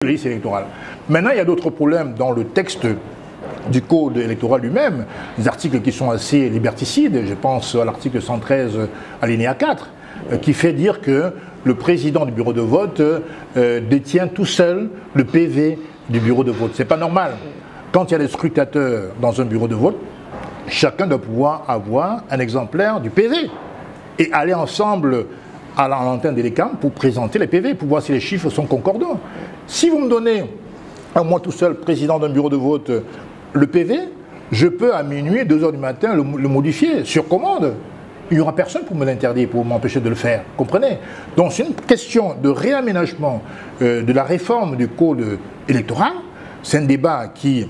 les listes électorales. Maintenant, il y a d'autres problèmes dans le texte du code électoral lui-même, des articles qui sont assez liberticides. Je pense à l'article 113 alinéa 4, qui fait dire que le président du bureau de vote détient tout seul le PV du bureau de vote. C'est pas normal. Quand il y a des scrutateurs dans un bureau de vote, chacun doit pouvoir avoir un exemplaire du PV et aller ensemble à l'antenne de l'ECAM pour présenter les PV, pour voir si les chiffres sont concordants. Si vous me donnez, à moi tout seul, président d'un bureau de vote, le PV, je peux à minuit, 2 h du matin, le modifier sur commande. Il n'y aura personne pour me l'interdire, pour m'empêcher de le faire. Comprenez? Donc c'est une question de réaménagement de la réforme du code électoral. C'est un débat qui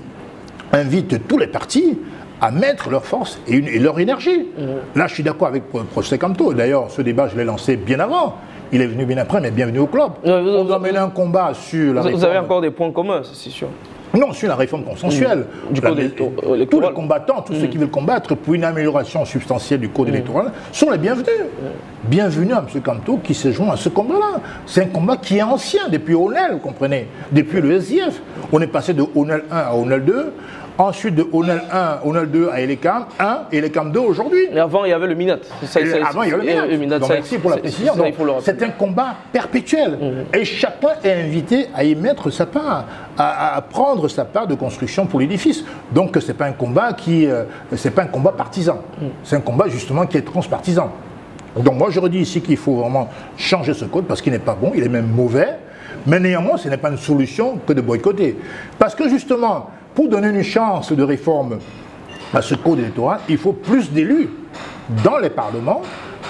invite tous les partis à mettre leur force et leur énergie. Là, je suis d'accord avec Professeur Camteau. D'ailleurs, ce débat, je l'ai lancé bien avant. Il est venu bien après, mais bienvenue au club. On doit mener un combat sur la réforme. Vous avez encore des points communs, c'est sûr. Non, sur la réforme consensuelle. Du code électoral. Tous les combattants, tous ceux qui veulent combattre pour une amélioration substantielle du code électoral sont les bienvenus. Bienvenue à M. Camteau qui s'est joint à ce combat-là. C'est un combat qui est ancien, depuis ONEL, vous comprenez, depuis le SIF. On est passé de ONEL 1 à ONEL 2. Ensuite de ONEL 1, ONEL 2 à ELECAM 1 et ELECAM 2 aujourd'hui. Et avant, il y avait le MINAT. Avant, il y avait le MINAT. Donc, merci pour la précision. C'est un combat perpétuel. Et chacun est invité à y mettre sa part, à prendre sa part de construction pour l'édifice. Donc, ce n'est pas un combat partisan. C'est un combat justement qui est transpartisan. Donc, moi, je redis ici qu'il faut vraiment changer ce code parce qu'il n'est pas bon, il est même mauvais. Mais néanmoins, ce n'est pas une solution que de boycotter. Parce que justement, pour donner une chance de réforme à ce code électoral, il faut plus d'élus dans les parlements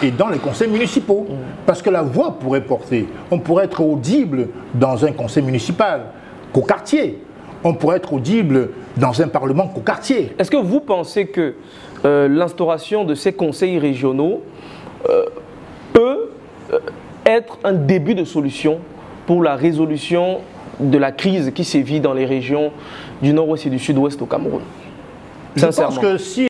et dans les conseils municipaux. Parce que la voix pourrait porter. On pourrait être audible dans un conseil municipal qu'au quartier. On pourrait être audible dans un parlement qu'au quartier. Est-ce que vous pensez que l'instauration de ces conseils régionaux peut être un début de solution pour la résolution de la crise qui sévit dans les régions du nord-ouest et du sud-ouest au Cameroun? Sincèrement. Je pense que si